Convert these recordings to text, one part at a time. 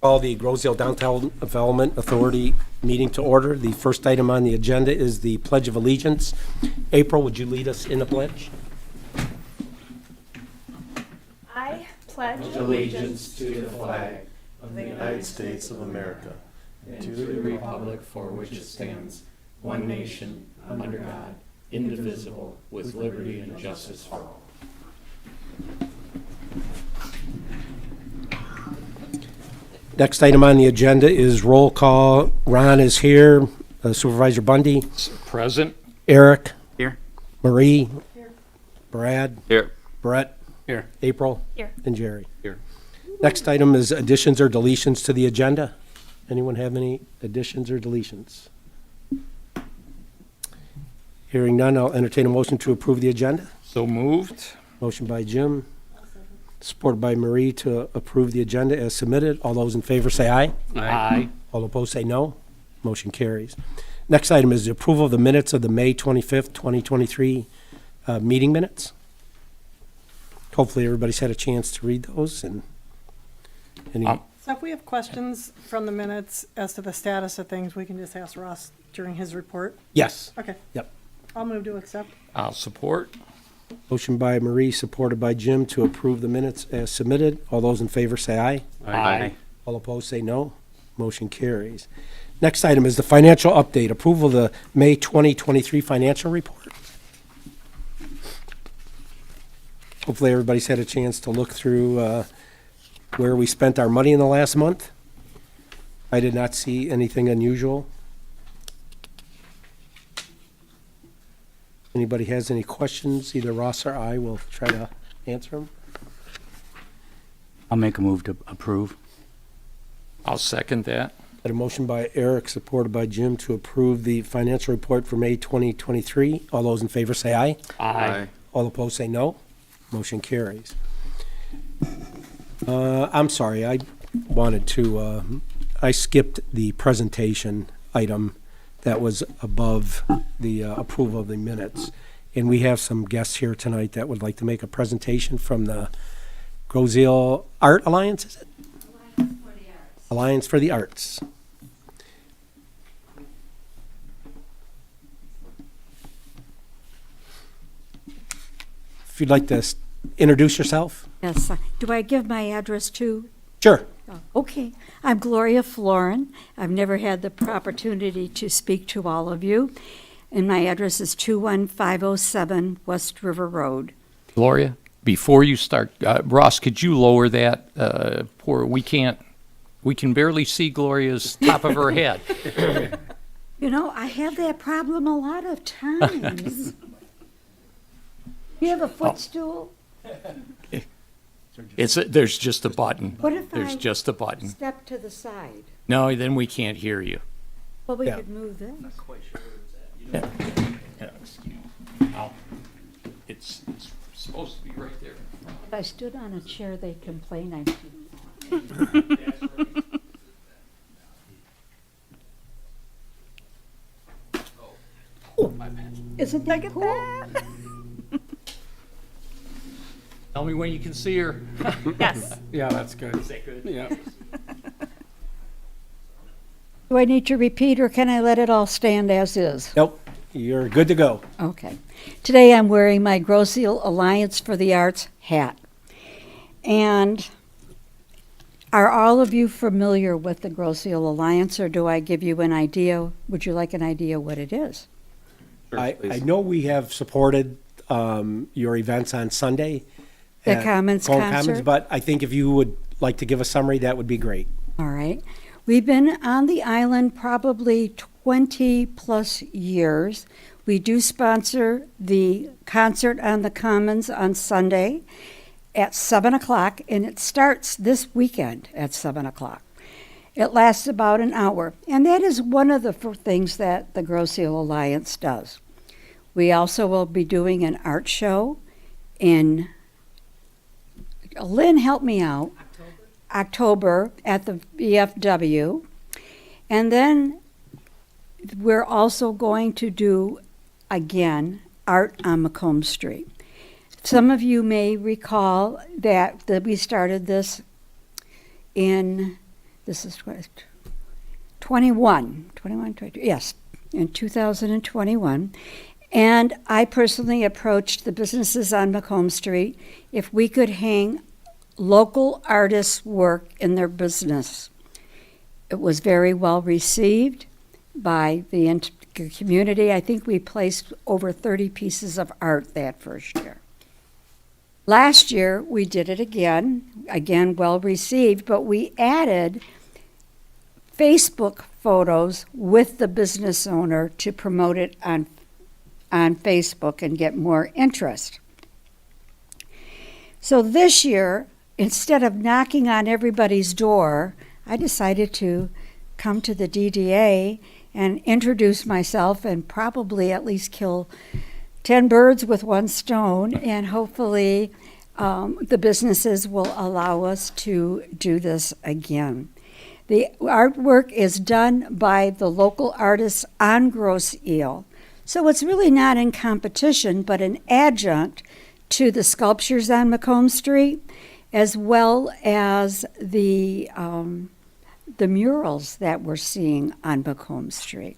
Call the Groseal Downtown Development Authority meeting to order. The first item on the agenda is the Pledge of Allegiance. April, would you lead us in the pledge? I pledge allegiance to the flag of the United States of America and to the republic for which it stands, one nation, under God, indivisible, with liberty and justice for all. Next item on the agenda is roll call. Ron is here. Supervisor Bundy. Present. Eric. Here. Marie. Here. Brad. Here. Brett. Here. April. Here. And Jerry. Here. Next item is additions or deletions to the agenda. Anyone have any additions or deletions? Hearing none, I'll entertain a motion to approve the agenda. So moved. Motion by Jim, supported by Marie to approve the agenda as submitted. All those in favor say aye. Aye. All opposed say no. Motion carries. Next item is the approval of the minutes of the May 25th, 2023 meeting minutes. Hopefully everybody's had a chance to read those and any. So if we have questions from the minutes as to the status of things, we can just ask Ross during his report? Yes. Okay. Yep. I'll move to accept. I'll support. Motion by Marie, supported by Jim to approve the minutes as submitted. All those in favor say aye. Aye. All opposed say no. Motion carries. Next item is the financial update. Approval of the May 2023 financial report. Hopefully everybody's had a chance to look through where we spent our money in the last month. I did not see anything unusual. Anybody has any questions, either Ross or I will try to answer them. I'll make a move to approve. I'll second that. Got a motion by Eric, supported by Jim, to approve the financial report for May 2023. All those in favor say aye. Aye. All opposed say no. Motion carries. I'm sorry, I wanted to, I skipped the presentation item that was above the approval of the minutes. And we have some guests here tonight that would like to make a presentation from the Groseal Art Alliance, is it? Alliance for the Arts. If you'd like to introduce yourself. Yes. Do I give my address too? Sure. Okay. I'm Gloria Florin. I've never had the opportunity to speak to all of you. And my address is 21507 West River Road. Gloria, before you start, Ross, could you lower that? We can barely see Gloria's top of her head. You know, I have that problem a lot of times. You have a footstool? There's just a button. What if There's I just a button. step to the side? No, then we can't hear you. Well, we Yeah. could move this. Yeah, excuse me. It's supposed to be right there. If I stood on a chair, they'd complain I'm too Isn't that cool? Tell me when you can see her. Yes. Yeah, that's good. Is that good? Yeah. Do I need to repeat, or can I let it all stand as is? Nope, you're good to go. Okay. Today I'm wearing my Groseal Alliance for the Arts hat. And are all of you familiar with the Groseal Alliance, or do I give you an idea? Would you like an idea what it is? I know we have supported your events on Sunday. The at Commons Home concert? But I think if you would like to give a summary, that would be great. All right. We've been on the island probably 20-plus years. We do sponsor the concert on the Commons on Sunday at 7 o'clock, and it starts this weekend at 7 o'clock. It lasts about an hour, and that is one of the things that the Groseal Alliance does. We also will be doing an art show in, Lynn, help me out, October at the VFW. And then we're also going to do, again, art on Macomb Street. Some of you may recall that we started this in this is 21, 22, yes, in 2021. And I personally approached the businesses on Macomb Street if we could hang local artists' work in their business. It was very well received by the community. I think we placed over 30 pieces of art that first year. Last year, we did it again well received, but we added Facebook photos with the business owner to promote it on Facebook and get more interest. So this year, instead of knocking on everybody's door, I decided to come to the DDA and introduce myself and probably at least kill 10 birds with one stone, and hopefully the businesses will allow us to do this again. The artwork is done by the local artists on Grosse Ile. So it's really not in competition, but an adjunct to the sculptures on Macomb Street, as well as the murals that we're seeing on Macomb Street.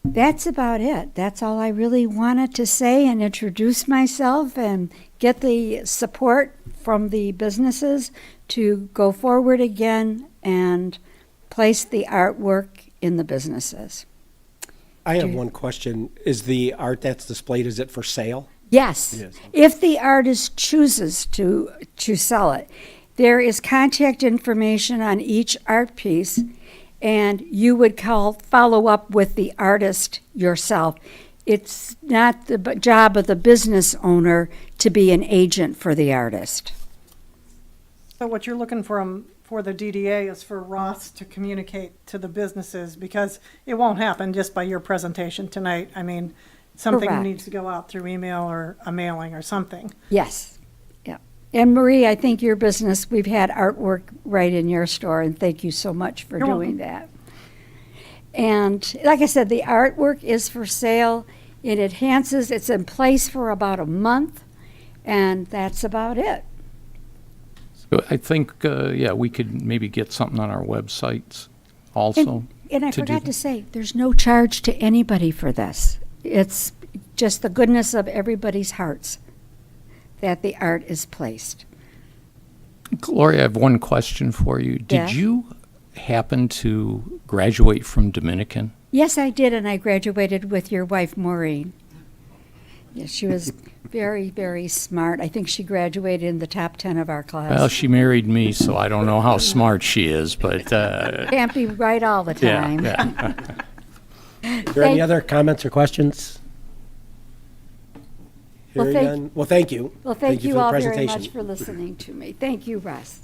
That's about it. That's all I really wanted to say and introduce myself and get the support from the businesses to go forward again and place the artwork in the businesses. I have one question. Is the art that's displayed, is it for sale? Yes, Yes. if the artist chooses to sell it. There is contact information on each art piece, and you would follow up with the artist yourself. It's not the job of the business owner to be an agent for the artist. So what you're looking for the DDA is for Ross to communicate to the businesses, because it won't happen just by your presentation tonight. I mean, something Correct. needs to go out through email or a mailing or something. Yes, yeah. And Marie, I think your business, we've had artwork right in your store, and thank you so much for You're doing welcome. that. And like I said, the artwork is for sale. It enhances, it's in place for about a month, and that's about it. So I think, we could maybe get something on our websites also. And I to do forgot that. to say, there's no charge to anybody for this. It's just the goodness of everybody's hearts that the art is placed. Gloria, I have one question for you. Yes? Did you happen to graduate from Dominican? Yes, I did, and I graduated with your wife, Maureen. Yes, she was very, very smart. I think she graduated in the top 10 of our class. Well, she married me, so I don't know how smart she is, but Can't be right all the time. yeah. Are there any other comments or questions? Well, Hearing thank- none? Well, thank you. Well, thank you for the all very presentation. much for listening to me. Thank you, Russ.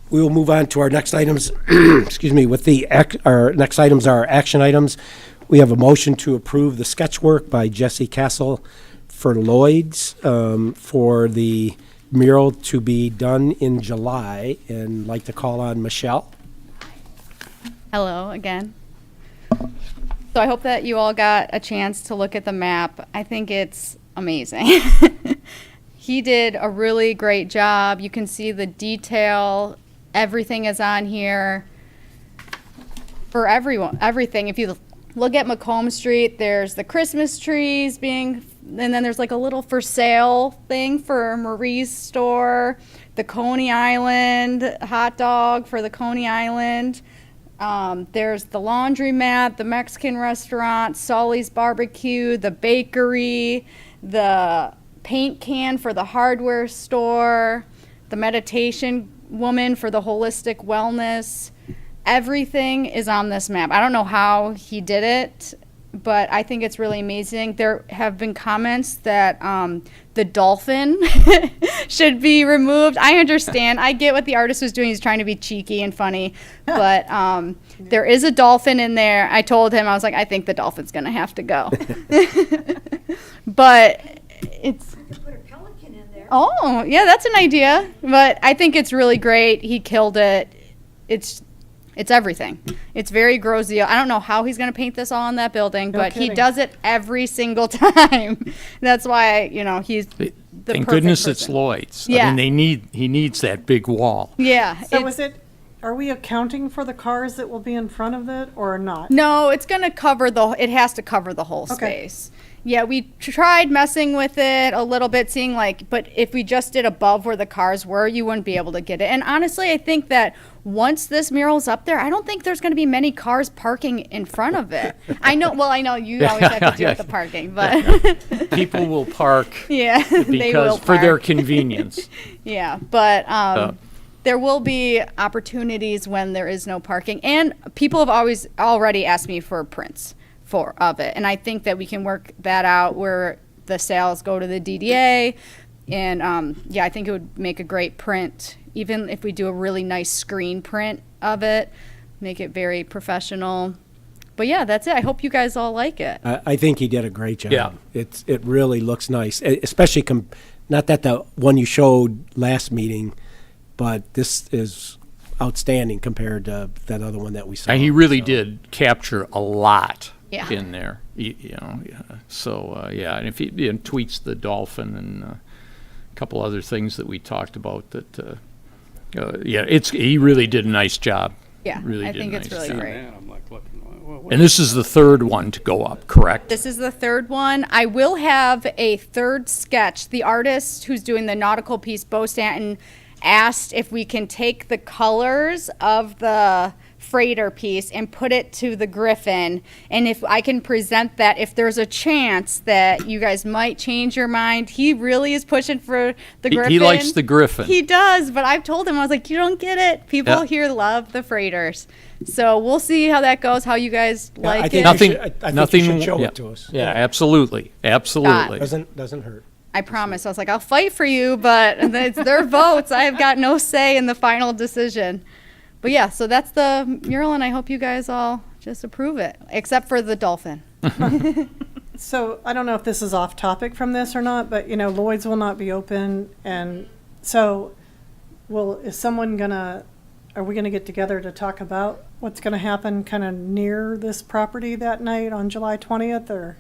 We will move on to our next items, excuse me, our next items are action items. We have a motion to approve the sketch work by Jesse Castle for Lloyd's for the mural to be done in July, and like to call on Michelle. Hello again. So I hope that you all got a chance to look at the map. I think it's amazing. He did a really great job. You can see the detail. Everything is on here for everything. If you look at Macomb Street, there's the Christmas trees and then there's like a little for sale thing for Marie's store, the Coney Island hot dog for the Coney Island. There's the laundromat, the Mexican restaurant, Sully's barbecue, the bakery, the paint can for the hardware store, the meditation woman for the holistic wellness. Everything is on this map. I don't know how he did it, but I think it's really amazing. There have been comments that the dolphin should be removed. I understand. I get what the artist was doing. He's trying to be cheeky and funny, but there is a dolphin in there. I told him, I was like, I think the dolphin's going to have to go. But it's... Put a pelican in there. Oh, yeah, that's an idea. But I think it's really great. He killed it. It's everything. It's very Grosse Ile. I don't know how he's going to paint this all on that building, No but he kidding. does it every single time. That's why, he's the Thank perfect goodness person. it's Lloyd's. Yeah. I mean, he needs that big wall. Yeah. So are we accounting for the cars that will be in front of it or not? No, it's gonna cover it has to cover the whole Okay. space. Yeah, we tried messing with it a little bit, seeing but if we just did above where the cars were, you wouldn't be able to get it. And honestly, I think that once this mural's up there, I don't think there's gonna be many cars parking in front of it. I know you always have to deal with the parking, but People will park yeah, they will because for their park. of Yeah, but there will be opportunities when there is no parking, and people have already asked me for prints of it, and I think that we can work that out where the sales go to the DDA, and yeah, I think it would make a great print, even if we do a really nice screen print of it, make it very professional. But yeah, that's it. I hope you guys all like it. I think he did a great job. Yeah. It really looks nice, especially not that the one you showed last meeting, but this is outstanding compared to that other one that we saw. And he really did capture a lot Yeah. in there, you know. Yeah. So, yeah, and if he tweets the dolphin and a couple other things that we talked about that, yeah, he really did a nice job. Yeah, Really I did a think it's nice really job. great. Man, I'm like looking, And this is the third one to go up, correct? This is the third one. I will have a third sketch. The artist who's doing the nautical piece, Bo Stanton, asked if we can take the colors of the freighter piece and put it to the Griffin, and if I can present that, if there's a chance that you guys might change your mind. He really is pushing for the Griffin. He likes the Griffin. He does, but I've told him, I was like, you don't get it. People Yeah. here love the freighters. So we'll see how that goes, how you guys Yeah, like I it. think Nothing- I think nothing- you should show yeah. it to us. Yeah, absolutely, absolutely. Doesn't hurt. I promise. I was like, I'll fight for you, but it's their votes. I have got no say in the final decision. But yeah, so that's the mural, and I hope you guys all just approve it, except for the dolphin. So I don't know if this is off topic from this or not, but Lloyd's will not be open, and so are we gonna get together to talk about what's gonna happen kind of near this property that night on July 20th, or?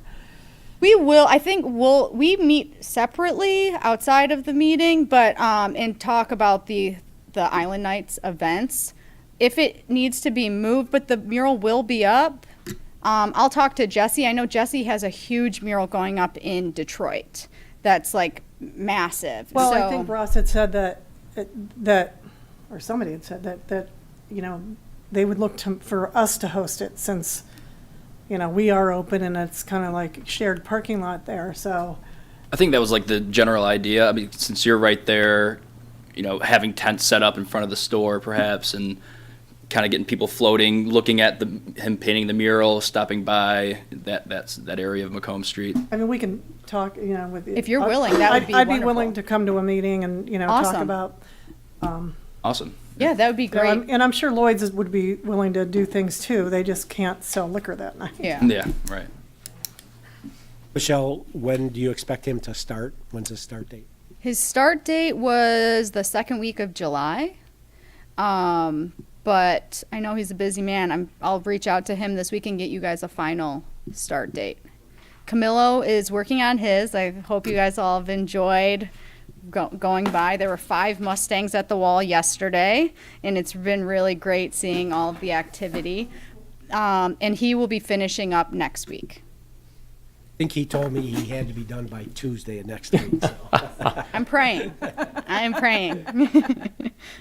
We will. I think we meet separately outside of the meeting, but and talk about the Island Nights events. If it needs to be moved, but the mural will be up. I'll talk to Jesse. I know Jesse has a huge mural going up in Detroit. That's like massive. Well, I So- think Ross had said or somebody had said that they would look for us to host it, since we are open and it's kind of like shared parking lot there. So I think that was like the general idea. I mean, since you're right there, having tents set up in front of the store perhaps, and kind of getting people floating, looking at him painting the mural, stopping by that's that area of Macomb Street. I mean, we can talk, with. If you're willing, that would be I'd be wonderful. willing to come to a meeting and, talk Awesome. about. Awesome. Yeah, that would be great. And I'm sure Lloyd's would be willing to do things too. They just can't sell liquor that night. Yeah. Yeah, right. Michelle, when do you expect him to start? When's his start date? His start date was the second week of July. But I know he's a busy man. I'll reach out to him this week and get you guys a final start date. Camillo is working on his. I hope you guys all have enjoyed going by. There were 5 Mustangs at the wall yesterday, and it's been really great seeing all of the activity. And he will be finishing up next week. I think he told me he had to be done by Tuesday of next week. So. I'm praying. I am praying.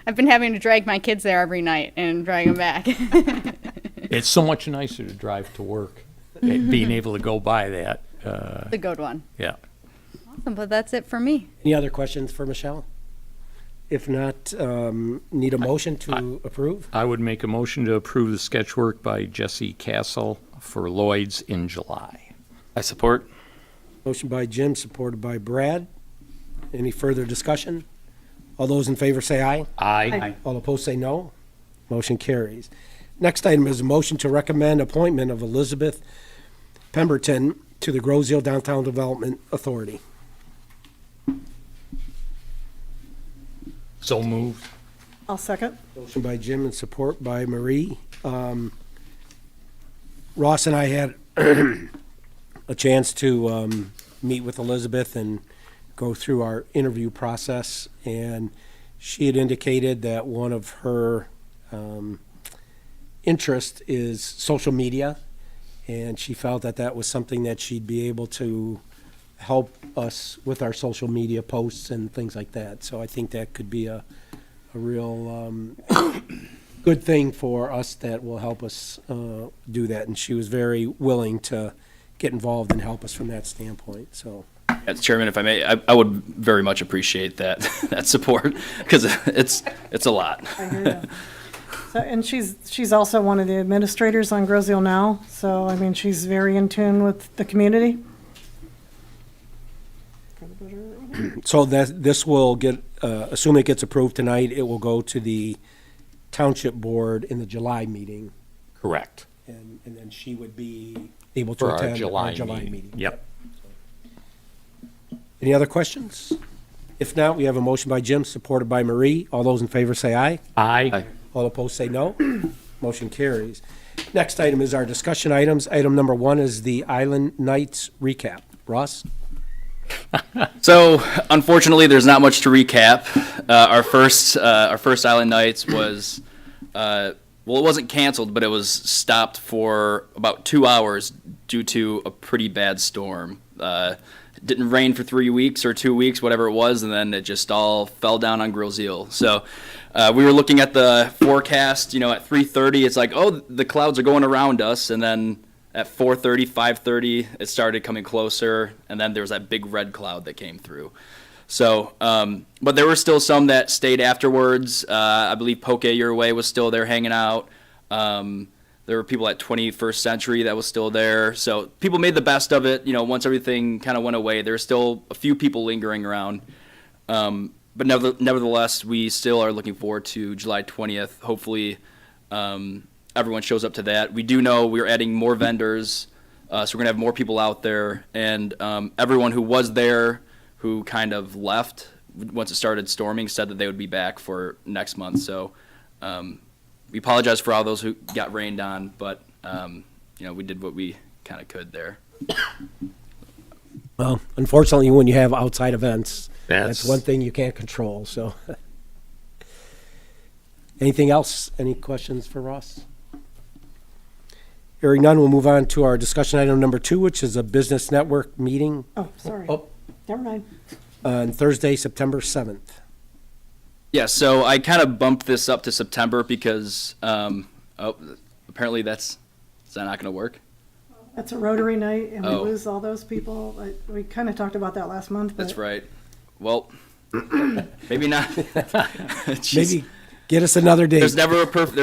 I've been having to drag my kids there every night and drag them back. It's so much nicer to drive to work, being able to go by that. The good one. Yeah. Awesome, but that's it for me. Any other questions for Michelle? If not, need a motion to approve? I would make a motion to approve the sketch work by Jesse Castle for Lloyd's in July. I support. Motion by Jim, supported by Brad. Any further discussion? All those in favor say aye. Aye. All opposed say no. Motion carries. Next item is a motion to recommend appointment of Elizabeth Pemberton to the Groseal Downtown Development Authority. So moved. I'll second. Motion by Jim and support by Marie. Ross and I had a chance to meet with Elizabeth, and go through our interview process, and she had indicated that one of her interest is social media, and she felt that that was something that she'd be able to help us with our social media posts and things like that. So I think that could be a real good thing for us that will help us do that. And she was very willing to get involved and help us from that standpoint. So, As Chairman, if I may, I would very much appreciate that that support, because it's a lot. I hear you. So, and she's also one of the administrators on Groseal Now, so, I mean, she's very in tune with the community. so that this will get, assuming it gets approved tonight, it will go to the Township Board in the July meeting, Correct. and then she would be able to For our attend July our July meeting. meeting. Yep. Any other questions? If not, we have a motion by Jim, supported by Marie. All those in favor say aye. Aye. All opposed say no. Motion carries. Next item is our discussion items. Item number 1 is the Island Nights recap. Ross? So, unfortunately, there's not much to recap. Our first Island Nights was, well, it wasn't canceled, but it was stopped for about 2 hours due to a pretty bad storm. It didn't rain for 3 weeks or 2 weeks, whatever it was, and then it just all fell down on Groseal. So, we were looking at the forecast, at 3:30, it's like, oh, the clouds are going around us, and then at 4:30, 5:30, it started coming closer, and then there was that big red cloud that came through. So, but there were still some that stayed afterwards. I believe Poke Your Way was still there hanging out. There were people at 21st Century that was still there. So people made the best of it. Once everything kind of went away, there were still a few people lingering around. But nevertheless, we still are looking forward to July 20th. Hopefully, everyone shows up to that. We do know we're adding more vendors, so we're gonna have more people out there. And everyone who was there, who kind of left once it started storming, said that they would be back for next month. So we apologize for all those who got rained on, but we did what we kind of could there. Well, unfortunately, when you have outside events, That's- that's one thing you can't control, so. Anything else? Any questions for Ross? Hearing none, we'll move on to our discussion item number 2, which is a business network meeting Oh, sorry. Oh. Never mind. on Thursday, September 7th. Yeah, so I kind of bumped this up to September because apparently that's not going to work. It's a Rotary night, and we Oh. lose all those people. We kind of talked about that last month, but. That's right. Well, maybe not. Jeez. Maybe get us another date. There's never a perfect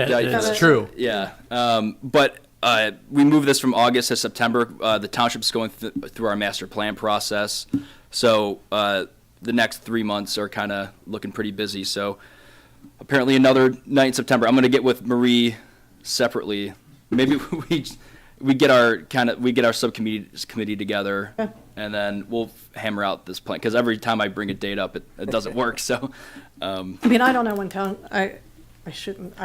date. It's true. Yeah, but we moved this from August to September. The township's going through our master plan process, so the next 3 months are kind of looking pretty busy. So apparently another night in September. I'm going to get with Marie separately. Maybe we get our subcommittee together, and then we'll hammer out this plan. Because every time I bring a date up, it doesn't work. So. I mean, I don't know when I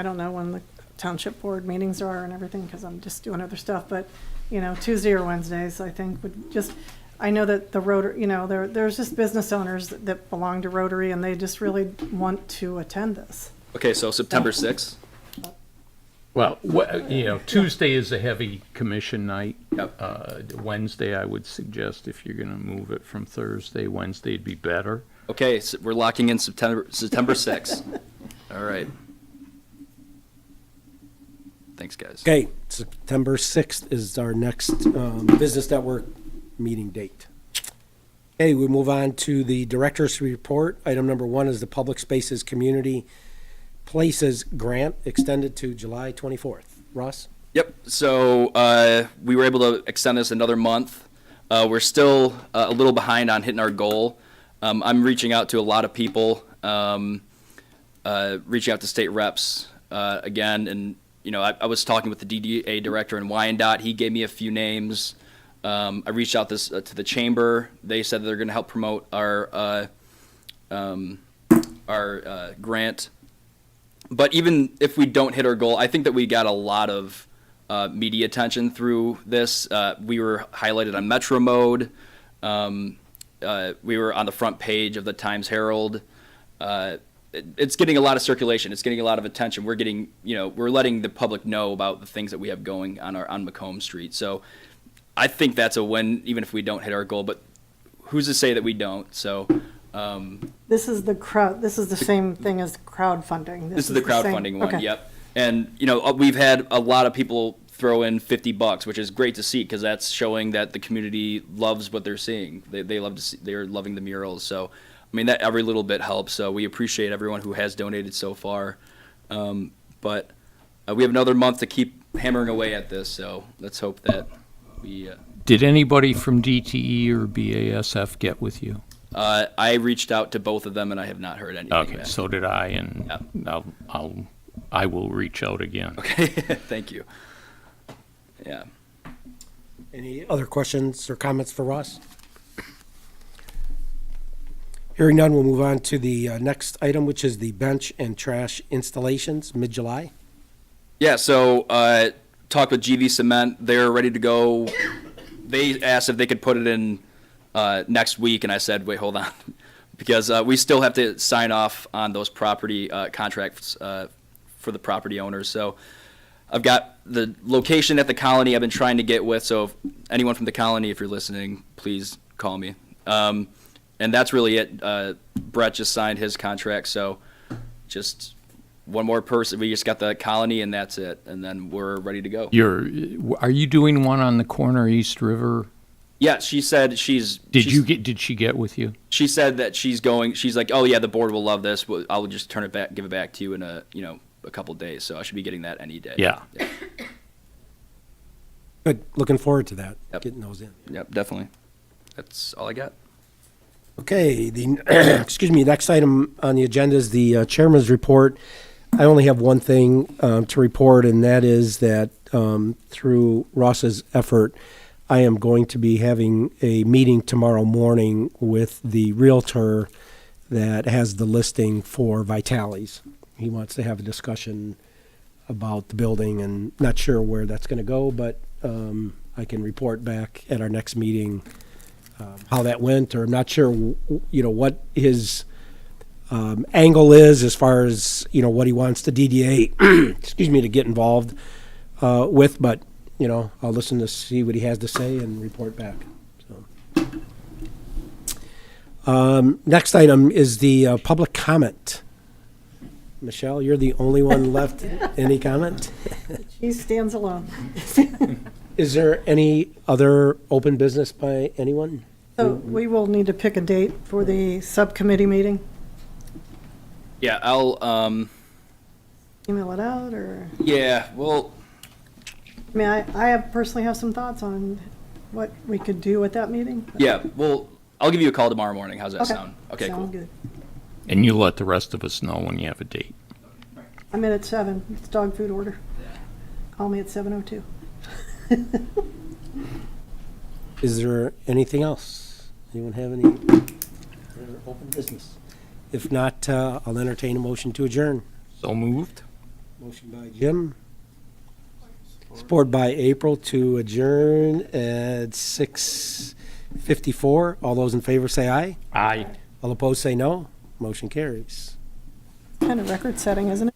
don't know when the township board meetings are and everything, because I'm just doing other stuff, but, Tuesday or Wednesdays, I think, I know that the Rotary, there's just business owners that belong to Rotary, and they just really want to attend this. Okay, so September 6th. Well, Tuesday is a heavy commission night. Yep. Wednesday, I would suggest if you're gonna move it from Thursday, Wednesday'd be better. Okay, so we're locking in September 6th. All right. Thanks, guys. Okay, September 6th is our next business network meeting date. Okay, we move on to the director's report. Item number 1 is the Public Spaces Community Places Grant, extended to July 24th. Ross? Yep, so we were able to extend this another month. We're still a little behind on hitting our goal. I'm reaching out to a lot of people, reaching out to state reps again, and I was talking with the DDA director in Wyandotte. He gave me a few names. I reached out to the chamber. They said they're going to help promote our grant. But even if we don't hit our goal, I think that we got a lot of media attention through this. We were highlighted on Metro Mode. we were on the front page of the Times Herald. It's getting a lot of circulation. It's getting a lot of attention. We're getting, we're letting the public know about the things that we have going on Macomb Street. So I think that's a win, even if we don't hit our goal. But who's to say that we don't? So This is the same thing as crowdfunding. this is the crowdfunding one. Okay. Yep. And we've had a lot of people throw in $50, which is great to see because that's showing that the community loves what they're seeing. They love to see. They're loving the murals. So I mean, that every little bit helps. So we appreciate everyone who has donated so far. But we have another month to keep hammering away at this. So let's hope that we. Did anybody from DTE or BASF get with you? I reached out to both of them and I have not heard anything. Okay, back. so did I, and Yeah. I will reach out again. Okay, thank you. Yeah. Any other questions or comments for Ross? Hearing none, we'll move on to the next item, which is the bench and trash installations, mid-July. Yeah, so talked with GV Cement. They're ready to go. They asked if they could put it in next week, and I said, wait, hold on, because we still have to sign off on those property contracts for the property owners. So I've got the location at the Colony I've been trying to get with, so if anyone from the Colony, if you're listening, please call me. And that's really it. Brett just signed his contract, so just one more person. We just got the Colony, and that's it, and then we're ready to go. Are you doing one on the corner East River? Yeah, she said Did she get with you? She said that she's going. She's like, oh yeah, the board will love this. I'll just turn it back, give it back to you in a couple days. So I should be getting that any day. Yeah. Good, looking forward to that, Yep. getting those in. Yep, definitely. That's all I got. Okay, next item on the agenda is the chairman's report. I only have one thing to report, and that is that through Ross's effort, I am going to be having a meeting tomorrow morning with the realtor that has the listing for Vitale's. He wants to have a discussion about the building, and not sure where that's going to go, but I can report back at our next meeting how that went, or I'm not sure, what his angle is as far as, what he wants the DDA, to get involved with, but, I'll listen to see what he has to say and report back. So. Next item is the public comment. Michelle, you're the only one left. Any comment? He stands alone. Is there any other open business by anyone? So we will need to pick a date for the subcommittee meeting. Yeah, I'll. Email it out, or, Yeah, well. I mean, I personally have some thoughts on what we could do at that meeting. but- Yeah, well, I'll give you a call tomorrow morning. How's that Okay. sound? Okay, Sound cool. good. And you let the rest of us know when you have a date. I'm in at 7. It's dog food order. Call me at 7:02. Is there anything else? Anyone have any other open business? If not, I'll entertain a motion to adjourn. So moved? Motion by Jim. Support by April to adjourn at 6:54. All those in favor say aye. Aye. All opposed say no. Motion carries. Kind of record setting, isn't it?